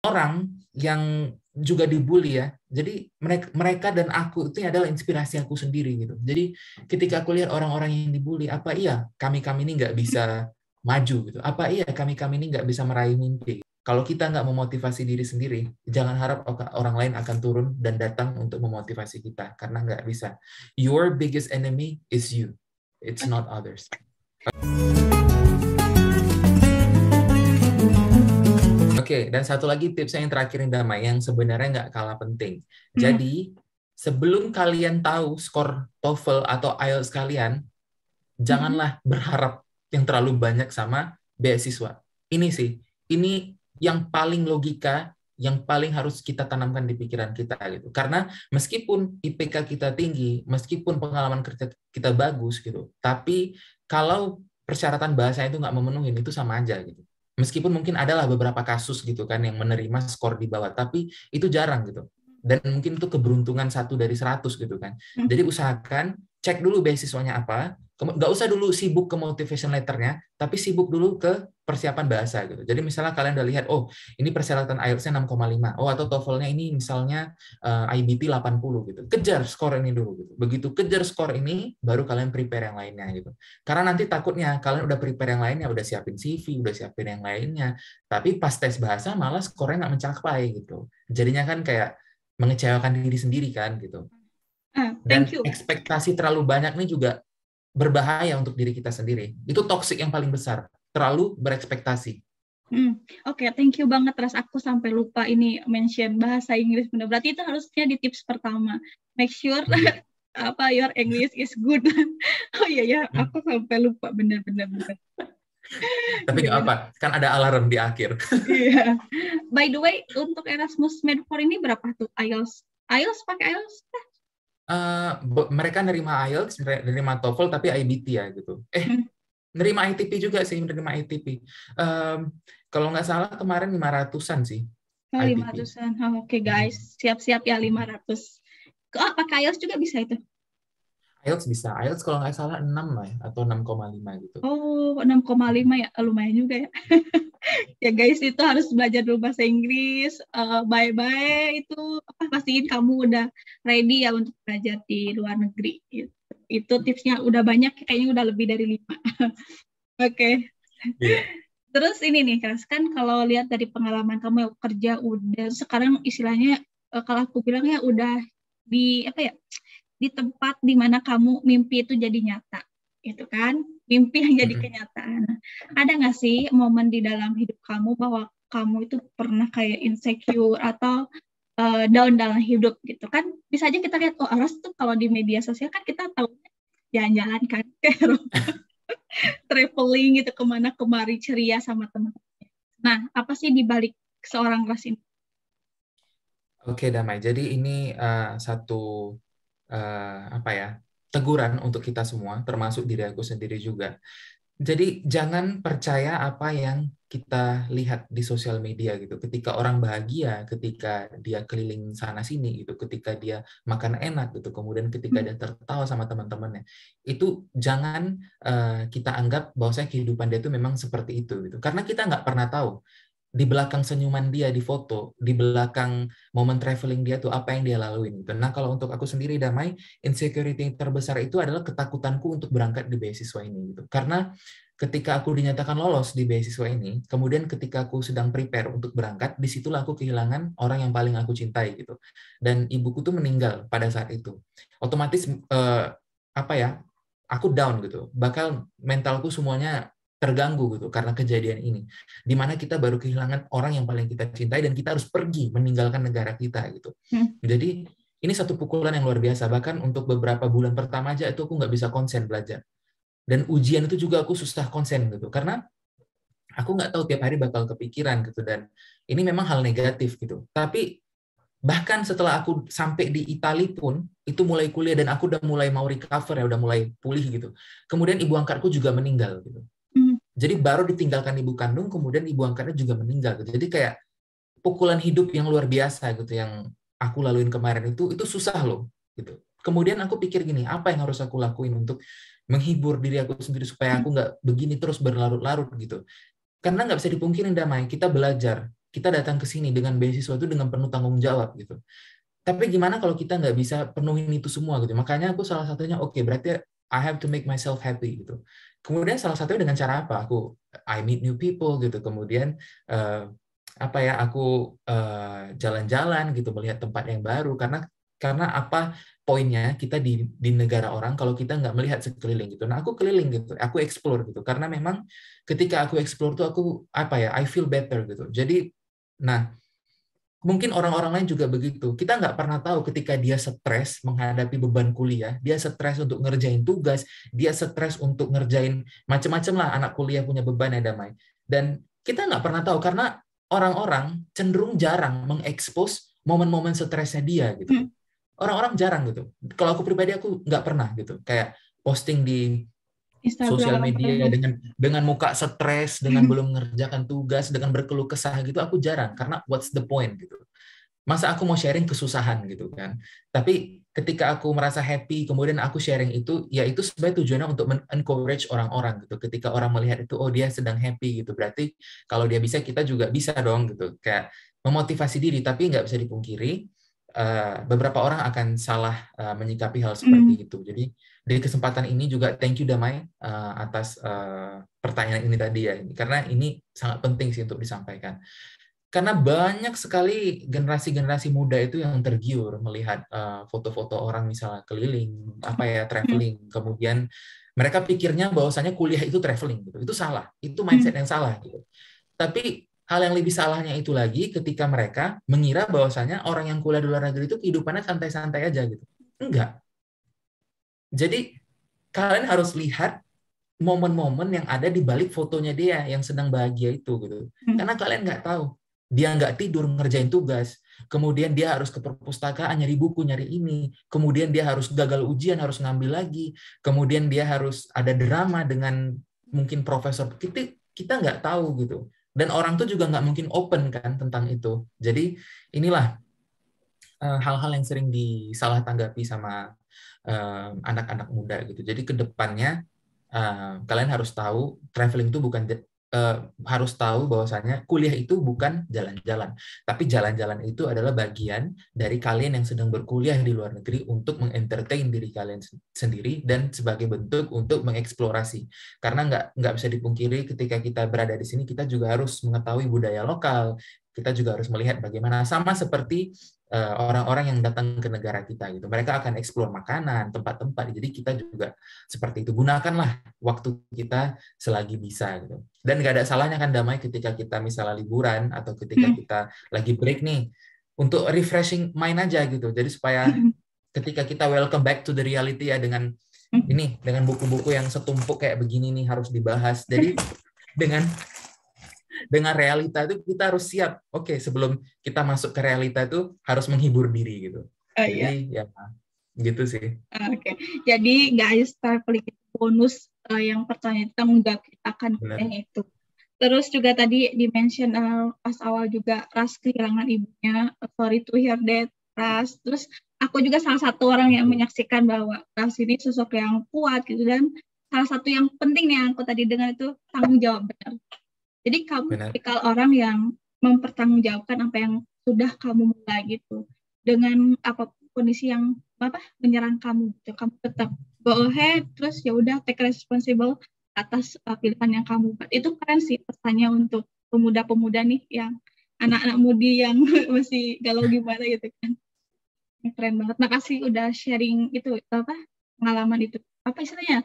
orang yang juga dibully ya. Jadi mereka dan aku itu adalah inspirasi aku sendiri gitu. Jadi ketika aku lihat orang-orang yang dibully, apa iya kami ini nggak bisa maju gitu? Apa iya kami ini nggak bisa meraih mimpi? Kalau kita nggak memotivasi diri sendiri, jangan harap orang lain akan turun dan datang untuk memotivasi kita, karena nggak bisa. Your biggest enemy is you. It's not others. Oke, dan satu lagi tipsnya yang terakhir yang Damai, yang sebenarnya nggak kalah penting. Jadi, sebelum kalian tahu skor TOEFL atau IELTS kalian, janganlah berharap yang terlalu banyak sama beasiswa. Ini sih, ini yang paling logika, yang paling harus kita tanamkan di pikiran kita gitu. Karena meskipun IPK kita tinggi, meskipun pengalaman kerja kita bagus gitu, tapi kalau persyaratan bahasa itu nggak memenuhi, itu sama aja gitu. Meskipun mungkin adalah beberapa kasus gitu kan yang menerima skor di bawah, tapi itu jarang gitu. Dan mungkin itu keberuntungan 1 dari 100 gitu kan. Jadi usahakan cek dulu beasiswanya apa, nggak usah dulu sibuk ke motivation letternya, tapi sibuk dulu ke persiapan bahasa gitu. Jadi misalnya kalian udah lihat, oh ini persyaratan IELTS-nya 6,5, oh atau TOEFL-nya ini misalnya IBT 80 gitu. Kejar skor ini dulu gitu. Begitu kejar skor ini, baru kalian prepare yang lainnya gitu. Karena nanti takutnya kalian udah prepare yang lainnya, udah siapin CV, udah siapin yang lainnya, tapi pas tes bahasa malah skornya nggak mencapai gitu. Jadinya kan kayak mengecewakan diri sendiri kan gitu. Dan ekspektasi terlalu banyak nih juga berbahaya untuk diri kita sendiri. Itu toxic yang paling besar. Terlalu berekspektasi. Oke, thank you banget. Ras, aku sampai lupa ini mention bahasa Inggris. Benar. Berarti itu harusnya di tips pertama. Make sure your English is good. Oh iya ya, aku sampai lupa. Benar-benar. Tapi nggak apa, kan ada alarm di akhir. Iya. By the way, untuk Erasmus Med 4 ini berapa tuh IELTS? IELTS pakai IELTS? Mereka nerima IELTS, nerima TOEFL, tapi IBT ya gitu. Nerima ITP juga sih, nerima ITP. Kalau nggak salah kemarin 500-an sih. 500-an. Oke, guys, siap-siap ya 500. Pakai IELTS juga bisa itu? IELTS bisa. IELTS kalau nggak salah 6 lah, atau 6,5 gitu. Oh, 6,5 ya, lumayan juga ya. Ya guys, itu harus belajar dulu bahasa Inggris. Bye-bye itu pastiin kamu udah ready ya untuk belajar di luar negeri. Itu tipsnya udah banyak, kayaknya udah lebih dari 5. Oke. Yeah. Terus ini nih, kan kalau lihat dari pengalaman kamu kerja udah sekarang istilahnya kalau aku bilang ya udah di di tempat di mana kamu mimpi itu jadi nyata, gitu kan? Mimpi yang jadi kenyataan. Ada nggak sih momen di dalam hidup kamu bahwa kamu itu pernah kayak insecure atau down dalam hidup gitu kan? Bisa aja kita lihat, oh Aras tuh kalau di media sosial kan kita tahu jalan-jalan kan, traveling gitu kemana-kemari ceria sama teman-teman. Nah, apa sih di balik seorang Ras ini? Oke, Damai. Jadi ini satu teguran untuk kita semua, termasuk diri aku sendiri juga. Jadi jangan percaya apa yang kita lihat di sosial media gitu. Ketika orang bahagia, ketika dia keliling sana sini gitu, ketika dia makan enak gitu, kemudian ketika dia tertawa sama teman-temannya, itu jangan kita anggap bahwa kehidupan dia itu memang seperti itu gitu. Karena kita nggak pernah tahu di belakang senyuman dia di foto, di belakang momen traveling dia tuh apa yang dia laluin. Nah, kalau untuk aku sendiri, Damai, insecurity yang terbesar itu adalah ketakutanku untuk berangkat di beasiswa ini gitu. Karena ketika aku dinyatakan lolos di beasiswa ini, kemudian ketika aku sedang prepare untuk berangkat, disitulah aku kehilangan orang yang paling aku cintai gitu. Dan ibuku tuh meninggal pada saat itu. Otomatis aku down gitu. Bakal mentalku semuanya terganggu gitu karena kejadian ini, di mana kita baru kehilangan orang yang paling kita cintai dan kita harus pergi meninggalkan negara kita gitu. Jadi ini satu pukulan yang luar biasa. Bahkan untuk beberapa bulan pertama aja itu aku nggak bisa konsen belajar, dan ujian itu juga aku susah konsen gitu karena aku nggak tahu tiap hari bakal kepikiran gitu, dan ini memang hal negatif gitu. Tapi bahkan setelah aku sampai di Italia pun itu mulai kuliah dan aku udah mulai mau recover ya, udah mulai pulih gitu. Kemudian ibu angkatku juga meninggal gitu. Jadi baru ditinggalkan ibu kandung, kemudian ibu angkatnya juga meninggal. Jadi kayak pukulan hidup yang luar biasa gitu yang aku laluin kemarin itu susah loh gitu. Kemudian aku pikir gini, apa yang harus aku lakuin untuk menghibur diri aku sendiri supaya aku nggak begini terus berlarut-larut gitu. Karena nggak bisa dipungkirin, Damai, kita belajar kita datang ke sini dengan beasiswa itu dengan penuh tanggung jawab gitu. Tapi gimana kalau kita nggak bisa penuhin itu semua gitu. Makanya aku salah satunya berarti I have to make myself happy gitu. Kemudian salah satunya dengan cara apa? I meet new people gitu. Kemudian aku jalan-jalan gitu, melihat tempat yang baru. Karena apa poinnya kita di negara orang kalau kita nggak melihat sekeliling gitu. Nah, aku keliling gitu, aku explore gitu. Karena memang ketika aku explore tuh aku I feel better gitu. Jadi, nah mungkin orang-orang lain juga begitu. Kita nggak pernah tahu ketika dia stres menghadapi beban kuliah, dia stres untuk ngerjain tugas, dia stres untuk ngerjain macam-macam lah, anak kuliah punya beban ya Damai. Dan kita nggak pernah tahu karena orang-orang cenderung jarang mengekspos momen-momen stresnya dia gitu. Orang-orang jarang gitu. Kalau aku pribadi aku nggak pernah gitu. Kayak posting di sosial media dengan muka stres, dengan belum mengerjakan tugas, dengan berkeluh kesah gitu, aku jarang. Karena what's the point gitu. Masa aku mau sharing kesusahan gitu kan. Tapi ketika aku merasa happy, kemudian aku sharing itu, ya itu sebenarnya tujuannya untuk encourage orang-orang gitu. Ketika orang melihat itu, oh dia sedang happy gitu. Berarti kalau dia bisa, kita juga bisa dong gitu. Kayak memotivasi diri, tapi nggak bisa dipungkiri, beberapa orang akan salah menyikapi hal seperti itu. Jadi di kesempatan ini juga thank you Damai atas pertanyaan ini tadi ya, karena ini sangat penting sih untuk disampaikan. Karena banyak sekali generasi-generasi muda itu yang tergiur melihat foto-foto orang misalnya keliling, traveling, kemudian mereka pikirnya bahwasanya kuliah itu traveling gitu. Itu salah, itu mindset yang salah gitu. Tapi hal yang lebih salahnya itu lagi ketika mereka mengira bahwasanya orang yang kuliah di luar negeri itu kehidupannya santai-santai aja gitu. Enggak. Jadi kalian harus lihat momen-momen yang ada di balik fotonya dia yang sedang bahagia itu gitu. Karena kalian nggak tahu. Dia nggak tidur ngerjain tugas, kemudian dia harus ke perpustakaan nyari buku, nyari ini, kemudian dia harus gagal ujian, harus ngambil lagi, kemudian dia harus ada drama dengan mungkin profesor. Kita nggak tahu gitu. Dan orang tuh juga nggak mungkin open kan tentang itu. Jadi inilah hal-hal yang sering disalah tanggapi sama anak-anak muda gitu. Jadi ke depannya kalian harus tahu traveling itu bukan harus tahu bahwasanya kuliah itu bukan jalan-jalan, tapi jalan-jalan itu adalah bagian dari kalian yang sedang berkuliah di luar negeri untuk mengentertain diri kalian sendiri dan sebagai bentuk untuk mengeksplorasi. Karena nggak bisa dipungkiri ketika kita berada di sini kita juga harus mengetahui budaya lokal, kita juga harus melihat bagaimana sama seperti orang-orang yang datang ke negara kita gitu. Mereka akan eksplor makanan, tempat-tempat. Jadi kita juga seperti itu. Gunakanlah waktu kita selagi bisa gitu. Dan nggak ada salahnya kan Damai ketika kita misalnya liburan atau ketika kita lagi break nih untuk refreshing mind aja gitu. Jadi supaya ketika kita welcome back to the reality ya dengan buku-buku yang setumpuk kayak begini nih harus dibahas. Jadi dengan realita itu kita harus siap. Oke, sebelum kita masuk ke realita itu harus menghibur diri gitu. Jadi ya gitu sih. Oke. Jadi guys, traveling bonus yang pertanyaan tanggung jawab kita akan itu. Terus juga tadi di-mention pas awal juga Ras kehilangan ibunya. Sorry to hear that, Ras. Terus aku juga salah satu orang yang menyaksikan bahwa Ras ini sosok yang kuat gitu, dan salah satu yang penting nih yang aku tadi dengar itu tanggung jawab, benar. Jadi kamu tipikal orang yang mempertanggungjawabkan apa yang sudah kamu mulai gitu. Dengan apapun kondisi yang menyerang kamu gitu. Kamu tetap go ahead, terus ya udah take responsible atas pilihan yang kamu buat. Itu keren sih pesannya untuk pemuda-pemuda nih, yang anak-anak mudi yang masih galau gimana gitu kan. Keren banget. Makasih udah sharing itu pengalaman itu. Apa istilahnya?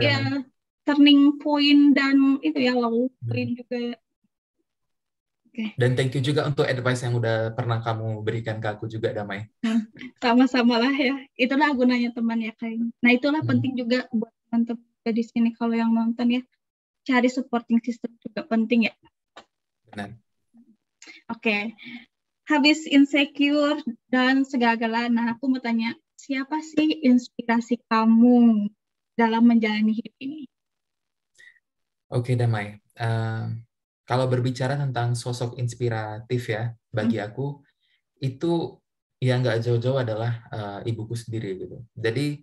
Ya, turning point dan itu ya low point juga. Dan thank you juga untuk advice yang udah pernah kamu berikan ke aku juga Damai. Sama-sama lah ya. Itulah gunanya teman ya kayaknya. Nah itulah penting juga buat teman-teman di sini kalau yang nonton ya, cari supporting system juga penting ya. Benar. Oke. Habis insecure dan segala-gala, nah aku mau tanya, siapa sih inspirasi kamu dalam menjalani hidup ini? Oke, Damai. Kalau berbicara tentang sosok inspiratif ya, bagi aku, itu ya nggak jauh-jauh adalah ibuku sendiri gitu. Jadi,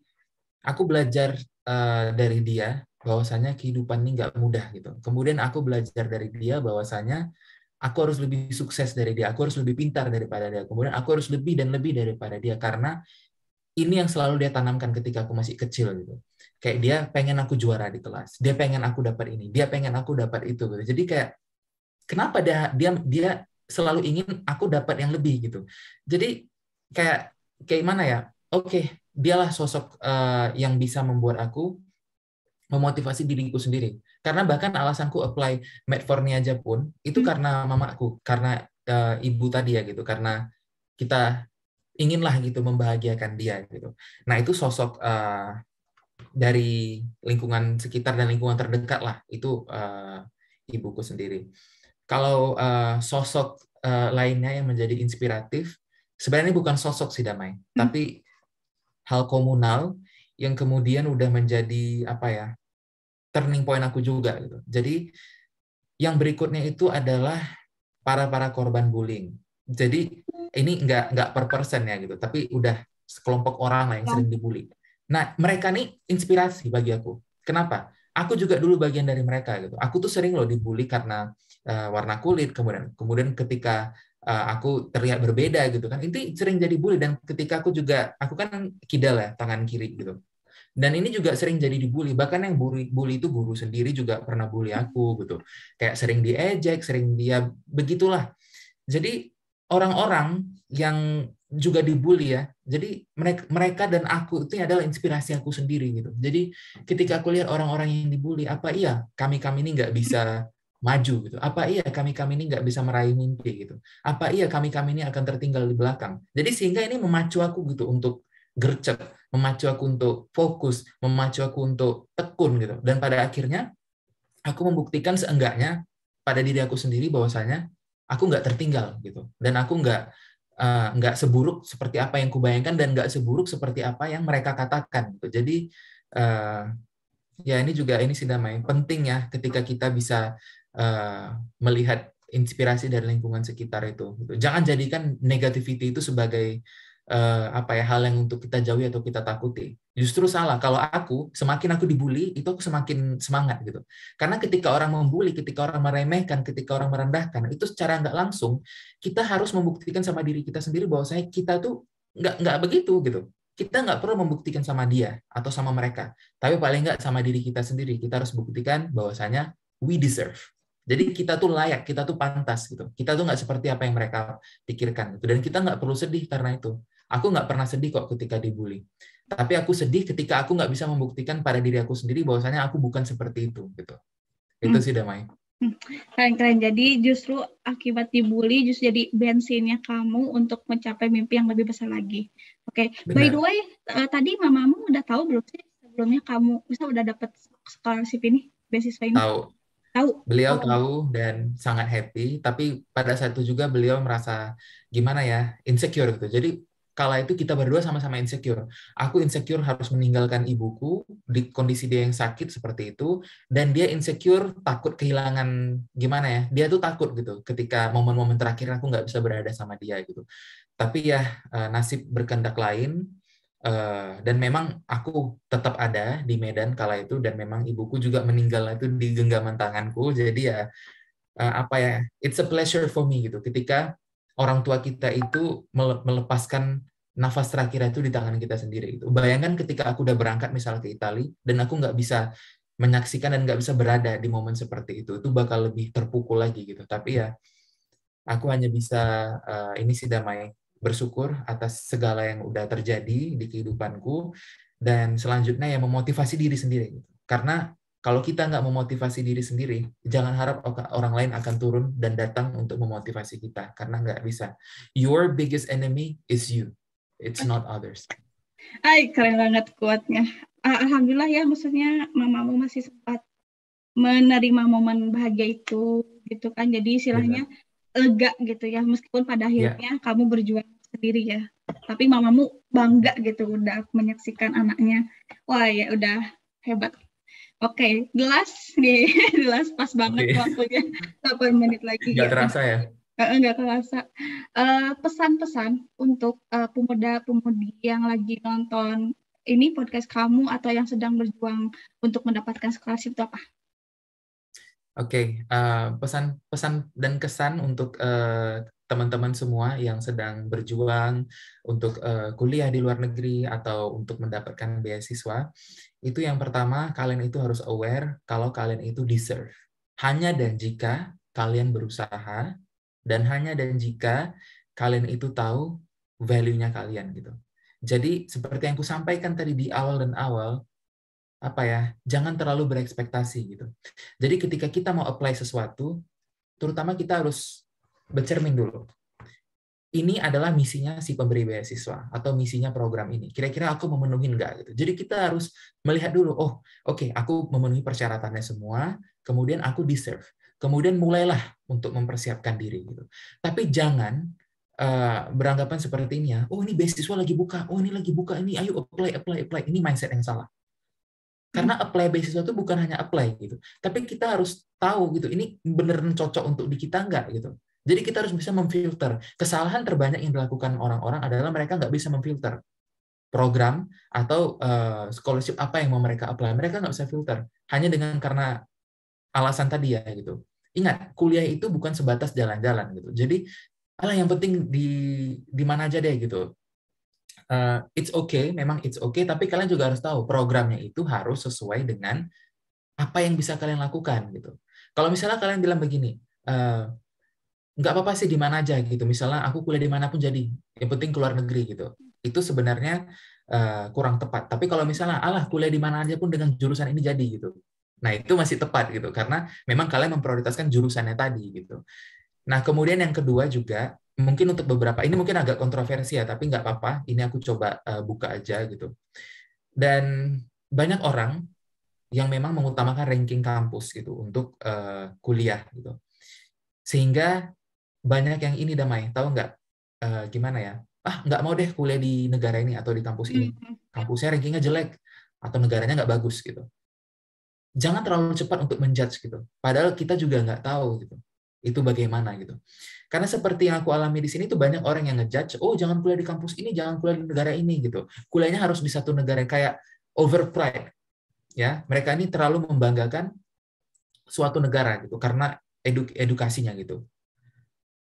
aku belajar dari dia bahwasanya kehidupan ini nggak mudah gitu. Kemudian aku belajar dari dia bahwasanya aku harus lebih sukses dari dia, aku harus lebih pintar daripada dia, kemudian aku harus lebih dan lebih daripada dia, karena ini yang selalu dia tanamkan ketika aku masih kecil gitu. Kayak dia pengen aku juara di kelas, dia pengen aku dapat ini, dia pengen aku dapat itu gitu. Jadi kayak kenapa dia selalu ingin aku dapat yang lebih gitu. Jadi kayak mana ya? Oke, dialah sosok yang bisa membuat aku memotivasi diriku sendiri. Karena bahkan alasanku apply Medforny aja pun itu karena mamaku, karena ibu tadi ya gitu, karena kita inginlah gitu membahagiakan dia gitu. Nah itu sosok dari lingkungan sekitar dan lingkungan terdekat lah, itu ibuku sendiri. Kalau sosok lainnya yang menjadi inspiratif, sebenarnya bukan sosok sih Damai, tapi hal komunal yang kemudian udah menjadi apa ya, turning point aku juga gitu. Jadi yang berikutnya itu adalah para korban bullying. Jadi ini nggak per persen ya gitu, tapi udah sekelompok orang lah yang sering dibully. Nah mereka nih inspirasi bagi aku. Kenapa? Aku juga dulu bagian dari mereka gitu. Aku tuh sering loh dibully karena warna kulit, kemudian ketika aku terlihat berbeda gitu kan, itu sering jadi bully. Dan ketika aku kan kidal ya, tangan kiri gitu. Dan ini juga sering jadi dibully. Bahkan yang bully itu guru sendiri juga pernah bully aku gitu. Kayak sering diejek, sering dia begitulah. Jadi orang-orang yang juga dibully ya. Jadi mereka dan aku itu adalah inspirasi aku sendiri gitu. Jadi ketika aku lihat orang-orang yang dibully, apa iya kami ini nggak bisa maju gitu? Apa iya kami ini nggak bisa meraih mimpi gitu? Apa iya kami ini akan tertinggal di belakang? Jadi sehingga ini memacu aku gitu untuk gercep, memacu aku untuk fokus, memacu aku untuk tekun gitu. Dan pada akhirnya aku membuktikan seenggaknya pada diri aku sendiri bahwasanya aku nggak tertinggal gitu. Dan aku nggak seburuk seperti apa yang kubayangkan dan nggak seburuk seperti apa yang mereka katakan gitu. Jadi ya ini sih Damai, penting ya ketika kita bisa melihat inspirasi dari lingkungan sekitar itu. Gitu. Jangan jadikan negativity itu sebagai hal yang untuk kita jauhi atau kita takuti. Justru salah. Kalau semakin aku dibully, itu aku semakin semangat gitu. Karena ketika orang membuli, ketika orang meremehkan, ketika orang merendahkan, itu secara nggak langsung kita harus membuktikan sama diri kita sendiri bahwasanya kita tuh nggak begitu gitu. Kita nggak perlu membuktikan sama dia atau sama mereka, tapi paling nggak sama diri kita sendiri. Kita harus buktikan bahwasanya we deserve. Jadi kita tuh layak, kita tuh pantas gitu. Kita tuh nggak seperti apa yang mereka pikirkan gitu. Dan kita nggak perlu sedih karena itu. Aku nggak pernah sedih kok ketika dibully. Tapi aku sedih ketika aku nggak bisa membuktikan pada diri aku sendiri bahwasanya aku bukan seperti itu. Gitu. Itu sih Damai. Keren-keren. Jadi justru akibat dibully justru jadi bensinnya kamu untuk mencapai mimpi yang lebih besar lagi. Oke. By the way, tadi mamamu udah tahu belum sih sebelumnya kamu bisa udah dapat scholarship ini, beasiswa ini? Tahu. Beliau tahu dan sangat happy, tapi pada saat itu juga beliau merasa gimana ya, insecure gitu. Jadi kala itu kita berdua sama-sama insecure. Aku insecure harus meninggalkan ibuku di kondisi dia yang sakit seperti itu, dan dia insecure takut kehilangan gimana ya. Dia tuh takut gitu ketika momen-momen terakhir aku nggak bisa berada sama dia gitu. Tapi ya nasib berkehendak lain. Dan memang aku tetap ada di Medan kala itu, dan memang ibuku juga meninggal itu di genggaman tanganku. Jadi ya it's a pleasure for me gitu ketika orang tua kita itu melepaskan nafas terakhir itu di tangan kita sendiri. Itu bayangkan ketika aku udah berangkat misal ke Italia dan aku nggak bisa menyaksikan dan nggak bisa berada di momen seperti itu bakal lebih terpukul lagi gitu. Tapi ya aku hanya bisa ini sih Damai, bersyukur atas segala yang udah terjadi di kehidupanku, dan selanjutnya ya memotivasi diri sendiri. Karena kalau kita nggak memotivasi diri sendiri, jangan harap orang lain akan turun dan datang untuk memotivasi kita, karena nggak bisa. Your biggest enemy is you, it's not others. Keren banget kuatnya. Alhamdulillah ya, maksudnya mamamu masih sempat menerima momen bahagia itu, gitu kan. Jadi istilahnya lega gitu ya, meskipun pada akhirnya kamu berjuang sendiri ya. Tapi mamamu bangga gitu udah menyaksikan anaknya. Wah ya udah hebat. Oke, gelas pas banget waktunya 8 menit lagi. Nggak terasa ya? Nggak terasa. Pesan-pesan untuk pemuda-pemudi yang lagi nonton ini podcast kamu atau yang sedang berjuang untuk mendapatkan scholarship itu apa? Oke, pesan dan kesan untuk teman-teman semua yang sedang berjuang untuk kuliah di luar negeri atau untuk mendapatkan beasiswa, itu yang pertama, kalian itu harus aware kalau kalian itu deserve. Hanya dan jika kalian berusaha, dan hanya dan jika kalian itu tahu value-nya kalian gitu. Jadi seperti yang aku sampaikan tadi di awal dan awal, jangan terlalu berekspektasi gitu. Jadi ketika kita mau apply sesuatu, terutama kita harus bercermin dulu. Ini adalah misinya si pemberi beasiswa atau misinya program ini. Kira-kira aku memenuhi nggak gitu. Jadi kita harus melihat dulu, oke, aku memenuhi persyaratannya semua, kemudian aku deserve. Kemudian mulailah untuk mempersiapkan diri gitu. Tapi jangan beranggapan seperti ini ya. Ini beasiswa lagi buka. Ini lagi buka ini. Ayo apply. Ini mindset yang salah. Karena apply beasiswa itu bukan hanya apply gitu, tapi kita harus tahu gitu, ini beneran cocok untuk di kita nggak gitu. Jadi kita harus bisa memfilter. Kesalahan terbanyak yang dilakukan orang-orang adalah mereka nggak bisa memfilter program atau scholarship apa yang mau mereka apply. Mereka nggak bisa filter hanya dengan karena alasan tadi ya gitu. Ingat, kuliah itu bukan sebatas jalan-jalan gitu. Jadi yang penting di mana aja deh gitu. It's okay, memang it's okay, tapi kalian juga harus tahu programnya itu harus sesuai dengan apa yang bisa kalian lakukan gitu. Kalau misalnya kalian bilang begini, nggak apa-apa sih di mana aja gitu. Misalnya aku kuliah di mana pun jadi, yang penting keluar negeri gitu. Itu sebenarnya kurang tepat. Tapi kalau misalnya kuliah di mana aja pun dengan jurusan ini jadi gitu. Nah itu masih tepat gitu karena memang kalian memprioritaskan jurusannya tadi gitu. Nah kemudian yang kedua juga mungkin untuk beberapa, ini mungkin agak kontroversi ya, tapi nggak apa-apa, ini aku coba buka aja gitu. Dan banyak orang yang memang mengutamakan ranking kampus gitu untuk kuliah gitu. Sehingga banyak yang ini Damai, tahu nggak gimana ya? Nggak mau deh kuliah di negara ini atau di kampus ini. Kampusnya rankingnya jelek atau negaranya nggak bagus gitu. Jangan terlalu cepat untuk menjudge gitu. Padahal kita juga nggak tahu gitu. Itu bagaimana gitu. Karena seperti yang aku alami di sini tuh banyak orang yang ngejudge, jangan kuliah di kampus ini, jangan kuliah di negara ini gitu. Kuliahnya harus di satu negara, kayak over pride. Ya, mereka ini terlalu membanggakan suatu negara gitu karena edukasinya gitu.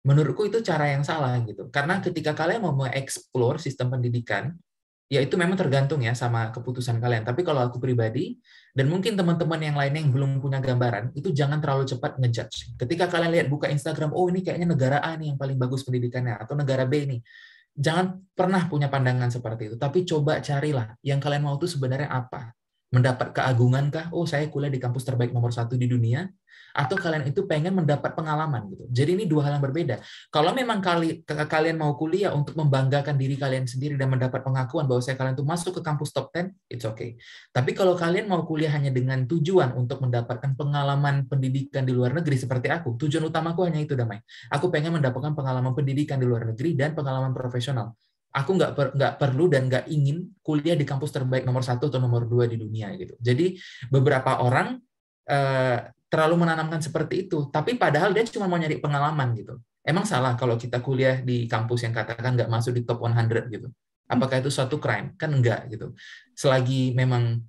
Menurutku itu cara yang salah gitu. Karena ketika kalian mau mengeksplor sistem pendidikan, ya itu memang tergantung ya sama keputusan kalian. Tapi kalau aku pribadi, dan mungkin teman-teman yang lainnya yang belum punya gambaran, itu jangan terlalu cepat ngejudge. Ketika kalian lihat buka Instagram, ini kayaknya negara A nih yang paling bagus pendidikannya, atau negara B nih. Jangan pernah punya pandangan seperti itu, tapi coba carilah yang kalian mau itu sebenarnya apa. Mendapat keagungan kah? Saya kuliah di kampus terbaik nomor 1 di dunia. Atau kalian itu pengen mendapat pengalaman gitu. Jadi ini dua hal yang berbeda. Kalau memang kalian mau kuliah untuk membanggakan diri kalian sendiri dan mendapat pengakuan bahwa kalian tuh masuk ke kampus top 10, it's okay. Tapi kalau kalian mau kuliah hanya dengan tujuan untuk mendapatkan pengalaman pendidikan di luar negeri seperti aku, tujuan utamaku hanya itu Damai. Aku pengen mendapatkan pengalaman pendidikan di luar negeri dan pengalaman profesional. Aku nggak perlu dan nggak ingin kuliah di kampus terbaik nomor 1 atau nomor 2 di dunia gitu. Jadi beberapa orang terlalu menanamkan seperti itu, tapi padahal dia cuma mau nyari pengalaman gitu. Emang salah kalau kita kuliah di kampus yang katakan nggak masuk di top 100 gitu? Apakah itu suatu crime? Kan enggak gitu. Selagi memang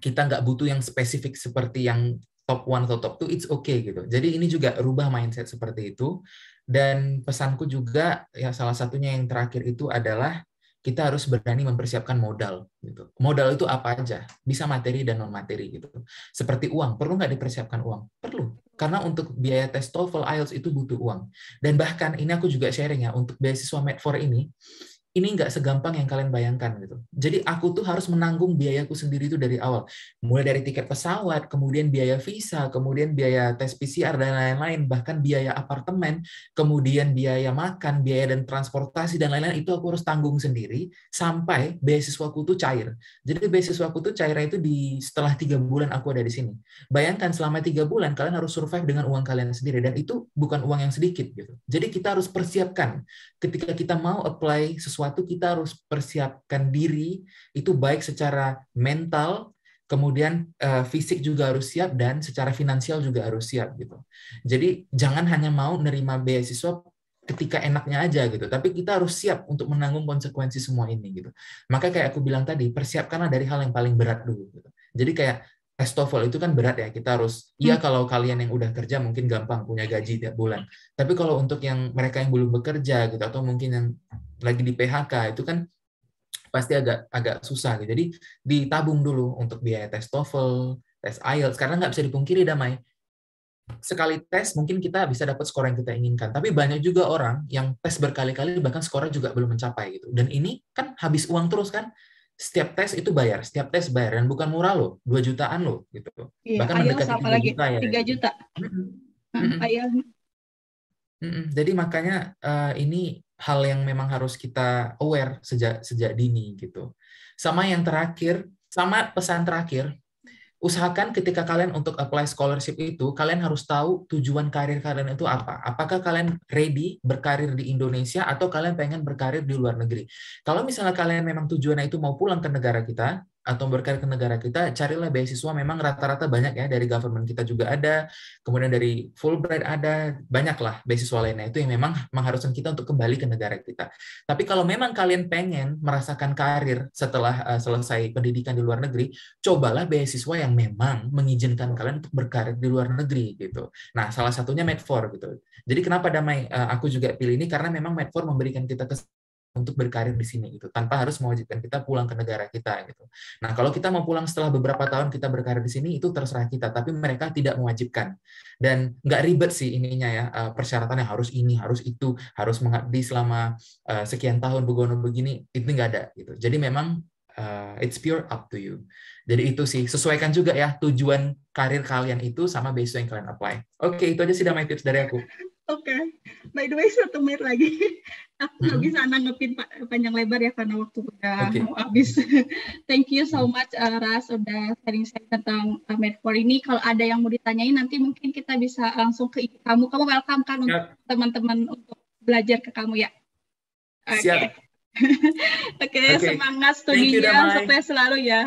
kita nggak butuh yang spesifik seperti yang top 1 atau top 2, it's okay gitu. Jadi ini juga rubah mindset seperti itu. Dan pesanku juga, ya salah satunya yang terakhir itu adalah kita harus berani mempersiapkan modal gitu. Modal itu apa aja? Bisa materi dan non materi gitu. Seperti uang, perlu nggak dipersiapkan uang? Perlu. Karena untuk biaya tes TOEFL, IELTS itu butuh uang. Dan bahkan ini aku juga sharing ya, untuk beasiswa Med4 ini nggak segampang yang kalian bayangkan gitu. Jadi aku tuh harus menanggung biayaku sendiri itu dari awal. Mulai dari tiket pesawat, kemudian biaya visa, kemudian biaya tes PCR dan lain-lain, bahkan biaya apartemen, kemudian biaya makan, biaya dan transportasi dan lain-lain itu aku harus tanggung sendiri sampai beasiswaku tuh cair. Jadi beasiswaku tuh cairnya itu setelah 3 bulan aku ada di sini. Bayangkan selama 3 bulan kalian harus survive dengan uang kalian sendiri dan itu bukan uang yang sedikit gitu. Jadi kita harus persiapkan ketika kita mau apply sesuatu, kita harus persiapkan diri itu baik secara mental, kemudian fisik juga harus siap dan secara finansial juga harus siap gitu. Jadi jangan hanya mau nerima beasiswa ketika enaknya aja gitu, tapi kita harus siap untuk menanggung konsekuensi semua ini gitu. Maka kayak aku bilang tadi, persiapkanlah dari hal yang paling berat dulu gitu. Jadi kayak tes TOEFL itu kan berat ya. Kita harus, ya kalau kalian yang udah kerja mungkin gampang punya gaji tiap bulan. Tapi kalau untuk yang mereka yang belum bekerja gitu atau mungkin yang lagi di PHK itu kan pasti agak susah gitu. Jadi ditabung dulu untuk biaya tes TOEFL, tes IELTS, karena nggak bisa dipungkiri Damai. Sekali tes mungkin kita bisa dapat skor yang kita inginkan, tapi banyak juga orang yang tes berkali-kali bahkan skornya juga belum mencapai gitu. Dan ini kan habis uang terus kan. Setiap tes itu bayar, setiap tes bayar, dan bukan murah loh, 2 jutaan loh gitu. Iya, Bahkan IELTS mendekati 3 apalagi juta ya. 3 Gitu. juta. IELTS. Jadi makanya ini hal yang memang harus kita aware sejak dini gitu. Sama yang terakhir, sama pesan terakhir, usahakan ketika kalian untuk apply scholarship itu, kalian harus tahu tujuan karir kalian itu apa. Apakah kalian ready berkarir di Indonesia atau kalian pengen berkarir di luar negeri. Kalau misalnya kalian memang tujuannya itu mau pulang ke negara kita, atau berkarir ke negara kita, carilah beasiswa, memang rata-rata banyak ya, dari government kita juga ada, kemudian dari Fulbright ada, banyaklah beasiswa lainnya itu yang memang mengharuskan kita untuk kembali ke negara kita. Tapi kalau memang kalian pengen merasakan karir setelah selesai pendidikan di luar negeri, cobalah beasiswa yang memang mengizinkan kalian untuk berkarir di luar negeri gitu. Nah, salah satunya Medfor gitu. Jadi kenapa Damai aku juga pilih ini, karena memang Medfor memberikan kita untuk berkarir di sini gitu, tanpa harus mewajibkan kita pulang ke negara kita gitu. Nah, kalau kita mau pulang setelah beberapa tahun kita berkarir di sini, itu terserah kita, tapi mereka tidak mewajibkan. Dan nggak ribet sih ininya ya, persyaratannya harus ini, harus itu, harus mengabdi selama sekian tahun begini, itu nggak ada gitu. Jadi memang it's pure up to you. Jadi itu sih, sesuaikan juga ya tujuan karir kalian itu sama beasiswa yang kalian apply. Oke, itu aja sih Damai tips dari aku. Oke. By the way, 1 menit lagi. Aku nggak bisa nanggepin panjang lebar ya, karena waktu udah mau habis. Thank you so much, Ras, udah sharing tentang Medfor ini. Kalau ada yang mau ditanyain, nanti mungkin kita bisa langsung ke kamu. Kamu welcome kan untuk teman-teman untuk belajar ke kamu ya? Siap. Oke, semangat studinya, sukses selalu ya.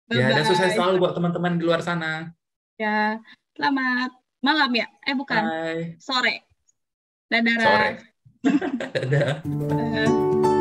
Bye-bye. Ya, dan sukses selalu buat teman-teman di luar sana. Ya, selamat malam ya? Bukan. Bye. Sore. Dadah. Sore. Dadah.